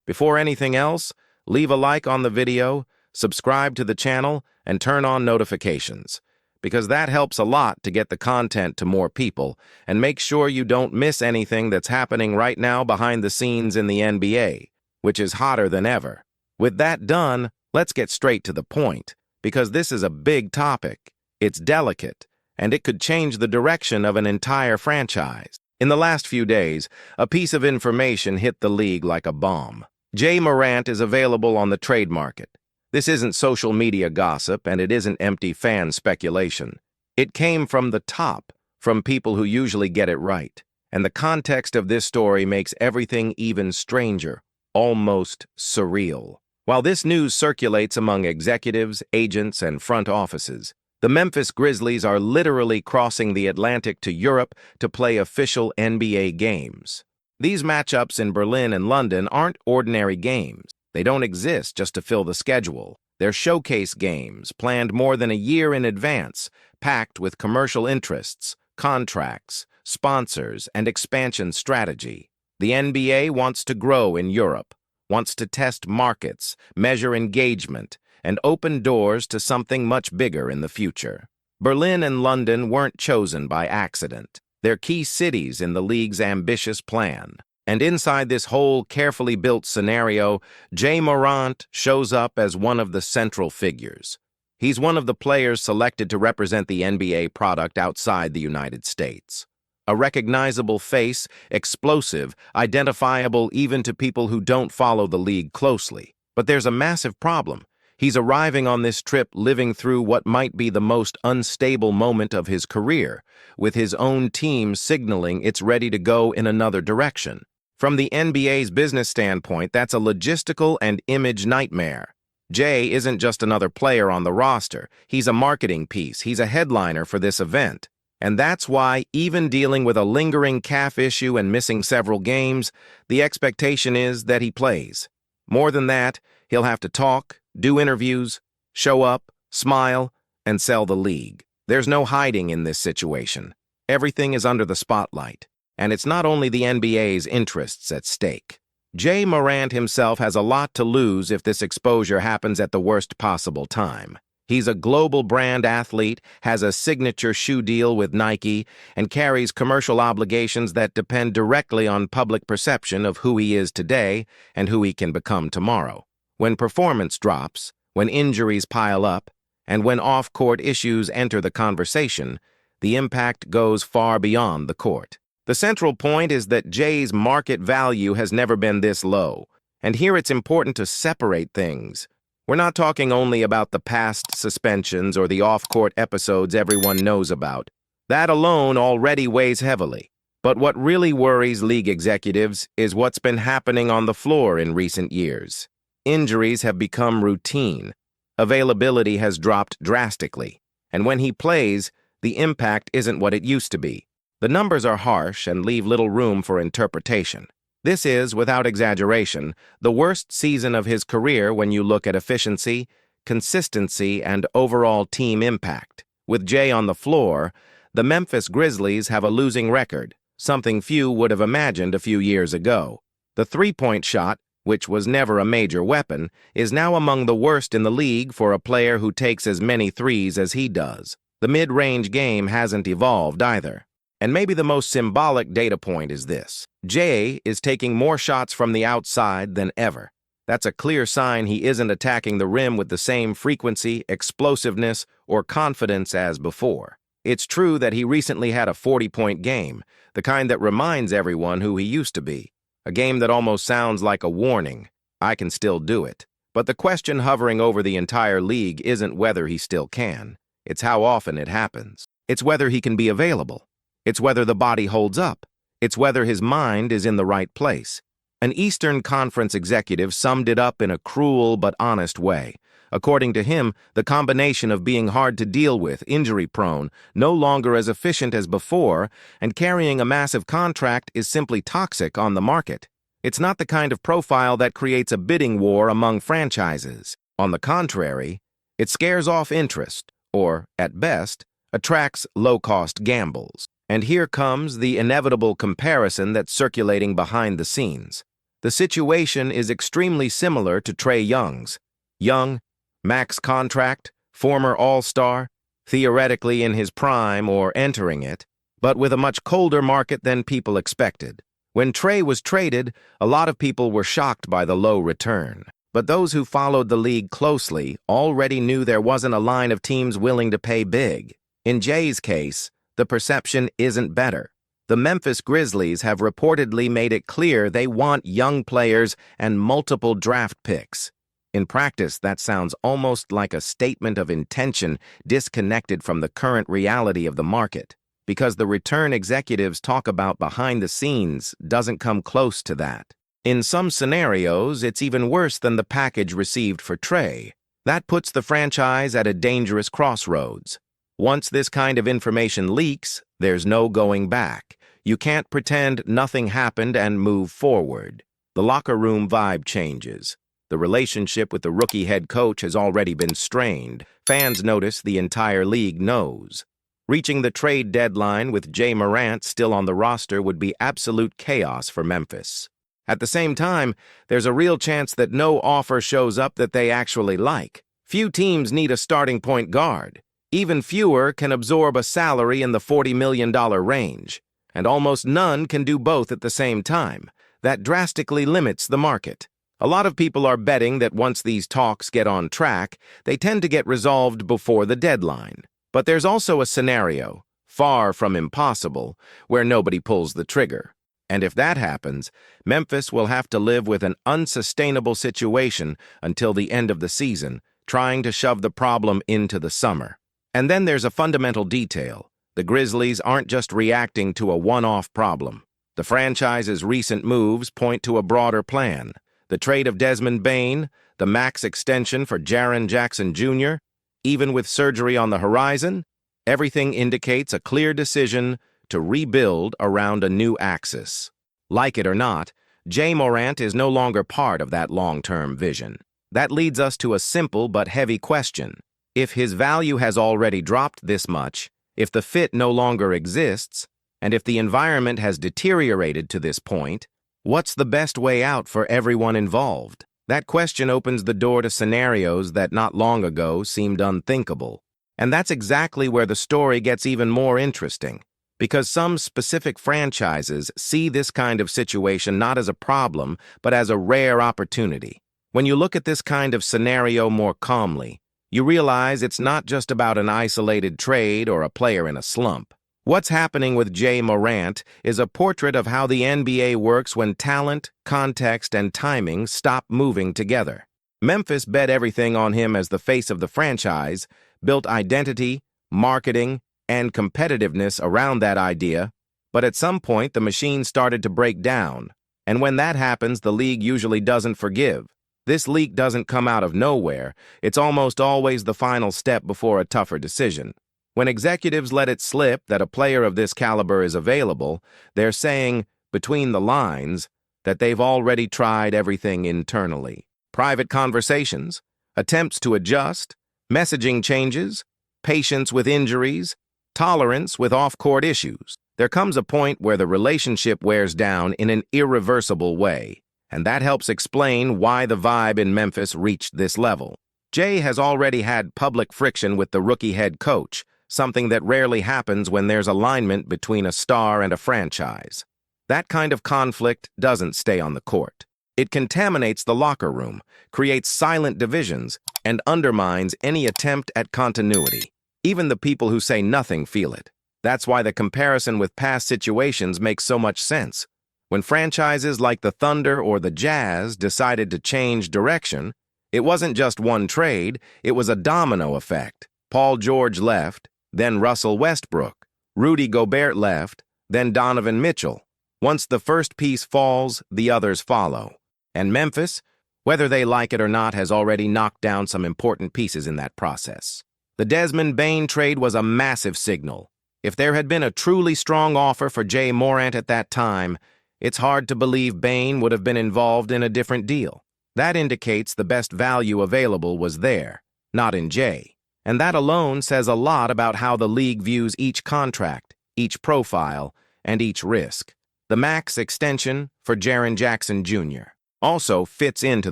Before anything else, leave a like on the video, subscribe to the channel, and turn on notifications, because that helps a lot to get the content to more people, and make sure you don't miss anything that's happening right now behind the scenes in the NBA, which is hotter than ever. With that done, let's get straight to the point, because this is a big topic. It's delicate, and it could change the direction of an entire franchise. In the last few days, a piece of information hit the league like a bomb. Morant is available on the trade market. This isn't social media gossip, and it isn't empty fan speculation. It came from the top, from people who usually get it right. And the context of this story makes everything even stranger, almost surreal. While this news circulates among executives, agents, and front offices, the Memphis Grizzlies are literally crossing the Atlantic to Europe to play official NBA games. These matchups in Berlin and London aren't ordinary games. They don't exist just to fill the schedule. They're showcase games, planned more than a year in advance, packed with commercial interests, contracts, sponsors, and expansion strategy. The NBA wants to grow in Europe, wants to test markets, measure engagement, and open doors to something much bigger in the future. Berlin and London weren't chosen by accident. They're key cities in the league's ambitious plan. And inside this whole carefully built scenario, Morant shows up as one of the central figures. He's one of the players selected to represent the NBA product outside the United States. A recognizable face, explosive, identifiable even to people who don't follow the league closely. But there's a massive problem. He's arriving on this trip living through what might be the most unstable moment of his career, with his own team signaling it's ready to go in another direction. From the NBA's business standpoint, that's a logistical and image nightmare. Jay isn't just another player on the roster. He's a marketing piece. He's a headliner for this event. And that's why, even dealing with a lingering calf issue and missing several games, the expectation is that he plays. More than that, he'll have to talk, do interviews, show up, smile, and sell the league. There's no hiding in this situation. Everything is under the spotlight. And it's not only the NBA's interests at stake. Morant himself has a lot to lose if this exposure happens at the worst possible time. He's a global brand athlete, has a signature shoe deal with Nike, and carries commercial obligations that depend directly on public perception of who he is today and who he can become tomorrow. When performance drops, when injuries pile up, and when off-court issues enter the conversation, the impact goes far beyond the court. The central point is that Jay's market value has never been this low, and here it's important to separate things. We're not talking only about the past suspensions or the off-court episodes everyone knows about. That alone already weighs heavily. But what really worries league executives is what's been happening on the floor in recent years. Injuries have become routine. Availability has dropped drastically. And when he plays, the impact isn't what it used to be. The numbers are harsh and leave little room for interpretation. This is, without exaggeration, the worst season of his career when you look at efficiency, consistency, and overall team impact. With Jay on the floor, the Memphis Grizzlies have a losing record, something few would have imagined a few years ago. The three-point shot, which was never a major weapon, is now among the worst in the league for a player who takes as many threes as he does. The mid-range game hasn't evolved either. And maybe the most symbolic data point is this. Jay is taking more shots from the outside than ever. That's a clear sign he isn't attacking the rim with the same frequency, explosiveness, or confidence as before. It's true that he recently had a 40-point game, the kind that reminds everyone who he used to be. A game that almost sounds like a warning. I can still do it. But the question hovering over the entire league isn't whether he still can. It's how often it happens. It's whether he can be available. It's whether the body holds up. It's whether his mind is in the right place. An Eastern Conference executive summed it up in a cruel but honest way. According to him, the combination of being hard to deal with, injury-prone, no longer as efficient as before, and carrying a massive contract is simply toxic on the market. It's not the kind of profile that creates a bidding war among franchises. On the contrary, it scares off interest, or, at best, attracts low-cost gambles. And here comes the inevitable comparison that's circulating behind the scenes. The situation is extremely similar to Trae Young's. Young, max contract, former All-Star, theoretically in his prime or entering it, but with a much colder market than people expected. When Trae was traded, a lot of people were shocked by the low return. But those who followed the league closely already knew there wasn't a line of teams willing to pay big. In Jay's case, the perception isn't better. The Memphis Grizzlies have reportedly made it clear they want young players and multiple draft picks. In practice, that sounds almost like a statement of intention disconnected from the current reality of the market, because the return executives talk about behind the scenes doesn't come close to that. In some scenarios, it's even worse than the package received for Trae. That puts the franchise at a dangerous crossroads. Once this kind of information leaks, there's no going back. You can't pretend nothing happened and move forward. The locker room vibe changes. The relationship with the rookie head coach has already been strained. Fans notice, the entire league knows. Reaching the trade deadline with Jay Morant still on the roster would be absolute chaos for Memphis. At the same time, there's a real chance that no offer shows up that they actually like. Few teams need a starting point guard. Even fewer can absorb a salary in the $40 million range. And almost none can do both at the same time. That drastically limits the market. A lot of people are betting that once these talks get on track, they tend to get resolved before the deadline. But there's also a scenario, far from impossible, where nobody pulls the trigger. And if that happens, Memphis will have to live with an unsustainable situation until the end of the season, trying to shove the problem into the summer. And then there's a fundamental detail. The Grizzlies aren't just reacting to a one-off problem. The franchise's recent moves point to a broader plan. The trade of Desmond Bane, the max extension for Jaren Jackson Jr., even with surgery on the horizon, everything indicates a clear decision to rebuild around a new axis. Like it or not, Jay Morant is no longer part of that long-term vision. That leads us to a simple but heavy question. If his value has already dropped this much, if the fit no longer exists, and if the environment has deteriorated to this point, what's the best way out for everyone involved? That question opens the door to scenarios that not long ago seemed unthinkable. And that's exactly where the story gets even more interesting, because some specific franchises see this kind of situation not as a problem, but as a rare opportunity. When you look at this kind of scenario more calmly, you realize it's not just about an isolated trade or a player in a slump. What's happening with Jay Morant is a portrait of how the NBA works when talent, context, and timing stop moving together. Memphis bet everything on him as the face of the franchise, built identity, marketing, and competitiveness around that idea, but at some point the machine started to break down. And when that happens, the league usually doesn't forgive. This leak doesn't come out of nowhere. It's almost always the final step before a tougher decision. When executives let it slip that a player of this caliber is available, they're saying, between the lines, that they've already tried everything internally. Private conversations, attempts to adjust, messaging changes, patience with injuries, tolerance with off-court issues. There comes a point where the relationship wears down in an irreversible way. And that helps explain why the vibe in Memphis reached this level. Jay has already had public friction with the rookie head coach, something that rarely happens when there's alignment between a star and a franchise. That kind of conflict doesn't stay on the court. It contaminates the locker room, creates silent divisions, and undermines any attempt at continuity. Even the people who say nothing feel it. That's why the comparison with past situations makes so much sense. When franchises like the Thunder or the Jazz decided to change direction, it wasn't just one trade, it was a domino effect. Paul George left, then Russell Westbrook. Rudy Gobert left, then Donovan Mitchell. Once the first piece falls, the others follow. And Memphis, whether they like it or not, has already knocked down some important pieces in that process. The Desmond Bane trade was a massive signal. If there had been a truly strong offer for Jay Morant at that time, it's hard to believe Bane would have been involved in a different deal. That indicates the best value available was there, not in Jay. And that alone says a lot about how the league views each contract, each profile, and each risk. The max extension for Jaren Jackson Jr. also fits into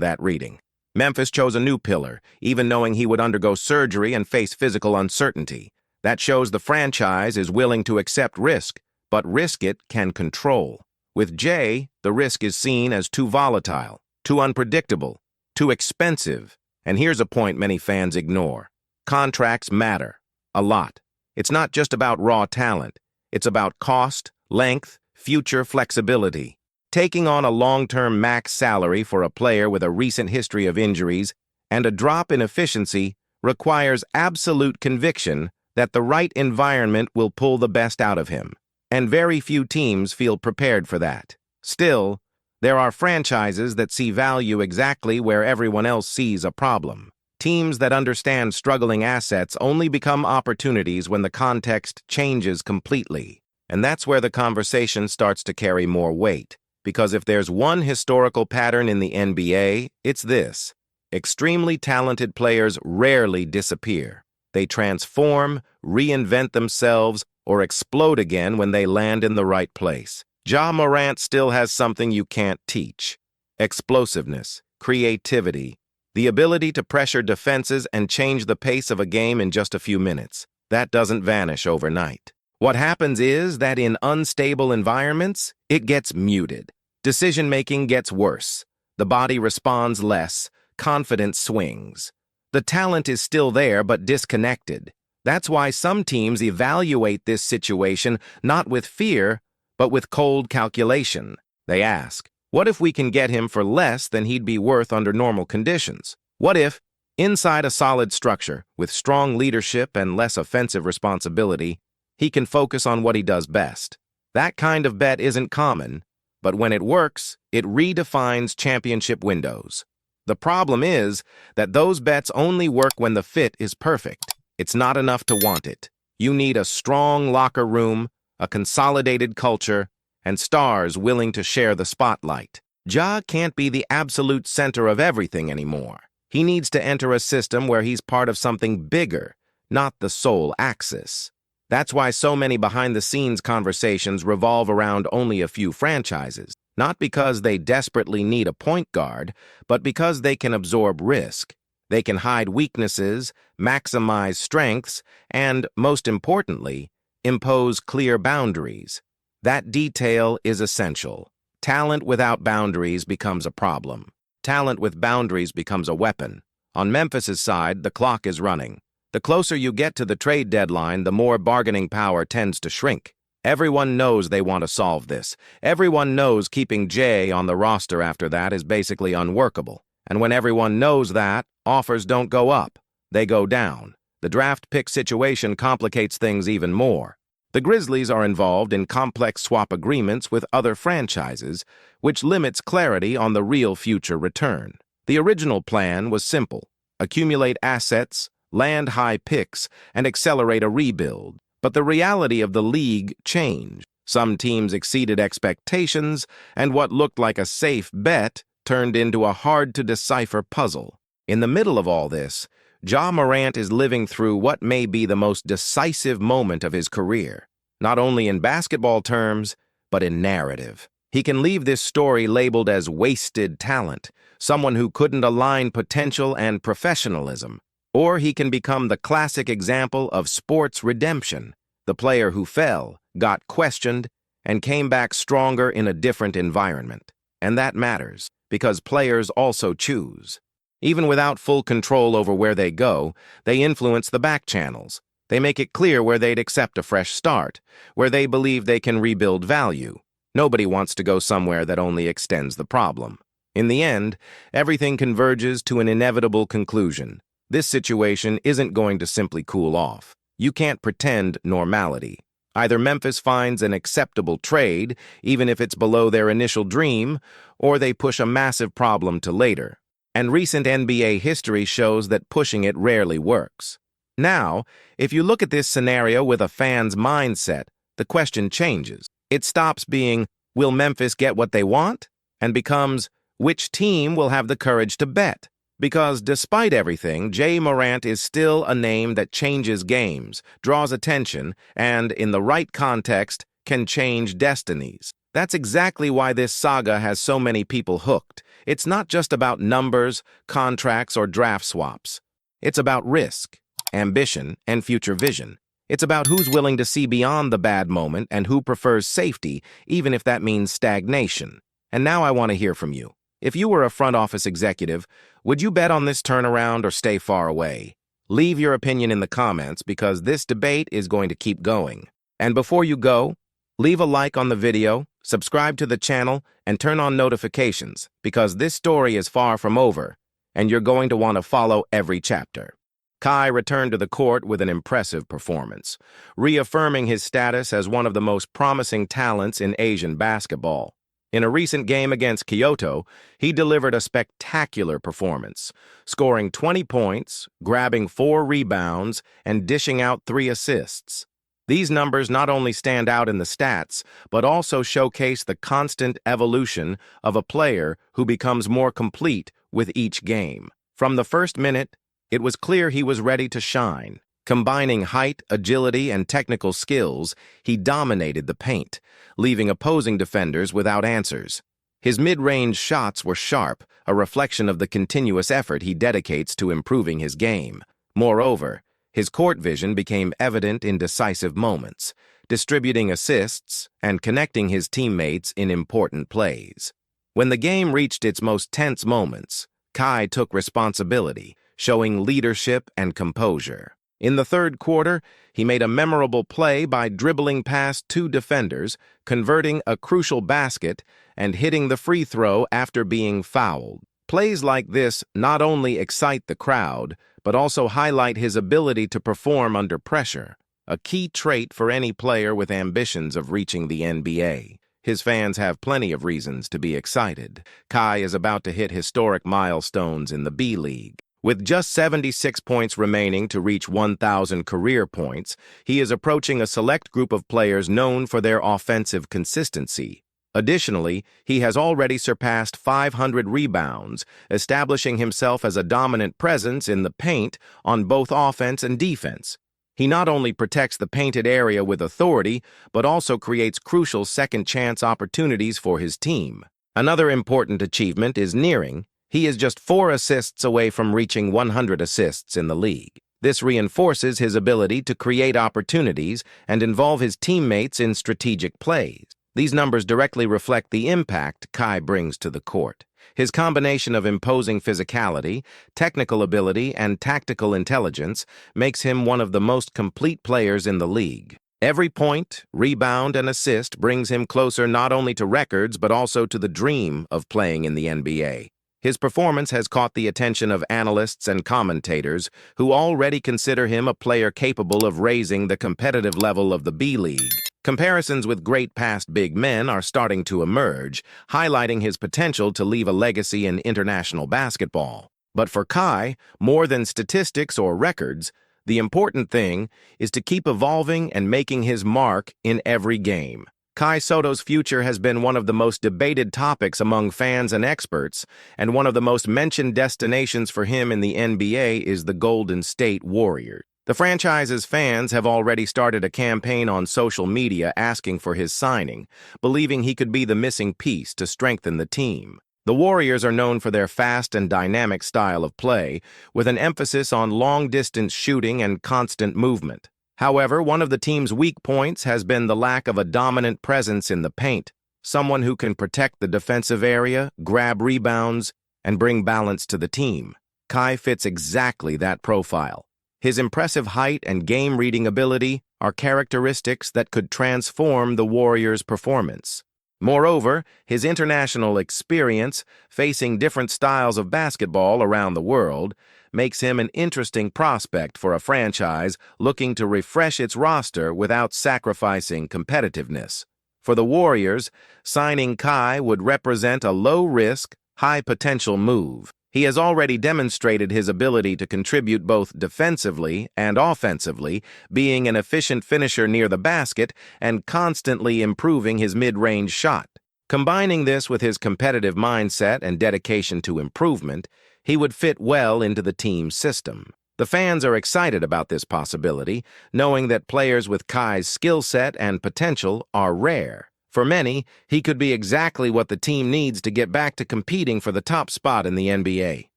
that reading. Memphis chose a new pillar, even knowing he would undergo surgery and face physical uncertainty. That shows the franchise is willing to accept risk, but risk it can control. With Jay, the risk is seen as too volatile, too unpredictable, too expensive. And here's a point many fans ignore. Contracts matter. A lot. It's not just about raw talent. It's about cost, length, future flexibility. Taking on a long-term max salary for a player with a recent history of injuries and a drop in efficiency requires absolute conviction that the right environment will pull the best out of him. And very few teams feel prepared for that. Still, there are franchises that see value exactly where everyone else sees a problem. Teams that understand struggling assets only become opportunities when the context changes completely. And that's where the conversation starts to carry more weight. Because if there's one historical pattern in the NBA, it's this. Extremely talented players rarely disappear. They transform, reinvent themselves, or explode again when they land in the right place. Morant still has something you can't teach. Explosiveness, creativity, the ability to pressure defenses and change the pace of a game in just a few minutes. That doesn't vanish overnight. What happens is that in unstable environments, it gets muted. Decision-making gets worse. The body responds less. Confidence swings. The talent is still there but disconnected. That's why some teams evaluate this situation not with fear, but with cold calculation. They ask, what if we can get him for less than he'd be worth under normal conditions? What if, inside a solid structure, with strong leadership and less offensive responsibility, he can focus on what he does best? That kind of bet isn't common, but when it works, it redefines championship windows. The problem is that those bets only work when the fit is perfect. It's not enough to want it. You need a strong locker room, a consolidated culture, and stars willing to share the spotlight. Ja can't be the absolute center of everything anymore. He needs to enter a system where he's part of something bigger, not the sole axis. That's why so many behind-the-scenes conversations revolve around only a few franchises. Not because they desperately need a point guard, but because they can absorb risk. They can hide weaknesses, maximize strengths, and, most importantly, impose clear boundaries. That detail is essential. Talent without boundaries becomes a problem. Talent with boundaries becomes a weapon. On Memphis's side, the clock is running. The closer you get to the trade deadline, the more bargaining power tends to shrink. Everyone knows they want to solve this. Everyone knows keeping Jay on the roster after that is basically unworkable. And when everyone knows that, offers don't go up. They go down. The draft pick situation complicates things even more. The Grizzlies are involved in complex swap agreements with other franchises, which limits clarity on the real future return. The original plan was simple: accumulate assets, land high picks, and accelerate a rebuild. But the reality of the league changed. Some teams exceeded expectations, and what looked like a safe bet turned into a hard-to-decipher puzzle. In the middle of all this, Morant is living through what may be the most decisive moment of his career, not only in basketball terms, but in narrative. He can leave this story labeled as wasted talent, someone who couldn't align potential and professionalism. Or he can become the classic example of sports redemption, the player who fell, got questioned, and came back stronger in a different environment. And that matters, because players also choose. Even without full control over where they go, they influence the back channels. They make it clear where they'd accept a fresh start, where they believe they can rebuild value. Nobody wants to go somewhere that only extends the problem. In the end, everything converges to an inevitable conclusion. This situation isn't going to simply cool off. You can't pretend normality. Either Memphis finds an acceptable trade, even if it's below their initial dream, or they push a massive problem to later. And recent NBA history shows that pushing it rarely works. Now, if you look at this scenario with a fan's mindset, the question changes. It stops being, will Memphis get what they want? And becomes, which team will have the courage to bet? Because despite everything, Morant is still a name that changes games, draws attention, and, in the right context, can change destinies. That's exactly why this saga has so many people hooked. It's not just about numbers, contracts, or draft swaps. It's about risk, ambition, and future vision. It's about who's willing to see beyond the bad moment and who prefers safety, even if that means stagnation. And now I want to hear from you. If you were a front office executive, would you bet on this turnaround or stay far away? Leave your opinion in the comments because this debate is going to keep going. And before you go, leave a like on the video, subscribe to the channel, and turn on notifications because this story is far from over, and you're going to want to follow every chapter. Kai returned to the court with an impressive performance, reaffirming his status as one of the most promising talents in Asian basketball. In a recent game against Kyoto, he delivered a spectacular performance, scoring 20 points, grabbing 4 rebounds, and dishing out 3 assists. These numbers not only stand out in the stats, but also showcase the constant evolution of a player who becomes more complete with each game. From the first minute, it was clear he was ready to shine. Combining height, agility, and technical skills, he dominated the paint, leaving opposing defenders without answers. His mid-range shots were sharp, a reflection of the continuous effort he dedicates to improving his game. Moreover, his court vision became evident in decisive moments, distributing assists and connecting his teammates in important plays. When the game reached its most tense moments, Kai took responsibility, showing leadership and composure. In the third quarter, he made a memorable play by dribbling past 2 defenders, converting a crucial basket, and hitting the free throw after being fouled. Plays like this not only excite the crowd, but also highlight his ability to perform under pressure, a key trait for any player with ambitions of reaching the NBA. His fans have plenty of reasons to be excited. Kai is about to hit historic milestones in the B-League. With just 76 points remaining to reach 1,000 career points, he is approaching a select group of players known for their offensive consistency. Additionally, he has already surpassed 500 rebounds, establishing himself as a dominant presence in the paint on both offense and defense. He not only protects the painted area with authority, but also creates crucial second-chance opportunities for his team. Another important achievement is nearing. He is just 4 assists away from reaching 100 assists in the league. This reinforces his ability to create opportunities and involve his teammates in strategic plays. These numbers directly reflect the impact Kai brings to the court. His combination of imposing physicality, technical ability, and tactical intelligence makes him one of the most complete players in the league. Every point, rebound, and assist brings him closer not only to records but also to the dream of playing in the NBA. His performance has caught the attention of analysts and commentators who already consider him a player capable of raising the competitive level of the B-League. Comparisons with great past big men are starting to emerge, highlighting his potential to leave a legacy in international basketball. But for Kai, more than statistics or records, the important thing is to keep evolving and making his mark in every game. Kai Sotto's future has been one of the most debated topics among fans and experts, and one of the most mentioned destinations for him in the NBA is the Golden State Warriors. The franchise's fans have already started a campaign on social media asking for his signing, believing he could be the missing piece to strengthen the team. The Warriors are known for their fast and dynamic style of play, with an emphasis on long-distance shooting and constant movement. However, one of the team's weak points has been the lack of a dominant presence in the paint, someone who can protect the defensive area, grab rebounds, and bring balance to the team. Kai fits exactly that profile. His impressive height and game-reading ability are characteristics that could transform the Warriors' performance. Moreover, his international experience, facing different styles of basketball around the world, makes him an interesting prospect for a franchise looking to refresh its roster without sacrificing competitiveness. For the Warriors, signing Kai would represent a low-risk, high-potential move. He has already demonstrated his ability to contribute both defensively and offensively, being an efficient finisher near the basket and constantly improving his mid-range shot. Combining this with his competitive mindset and dedication to improvement, he would fit well into the team's system. The fans are excited about this possibility, knowing that players with Kai's skill set and potential are rare. For many, he could be exactly what the team needs to get back to competing for the top spot in the NBA.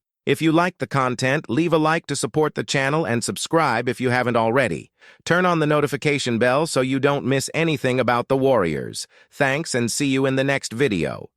If you like the content, leave a like to support the channel and subscribe if you haven't already. Turn on the notification bell so you don't miss anything about the Warriors. Thanks, and see you in the next video.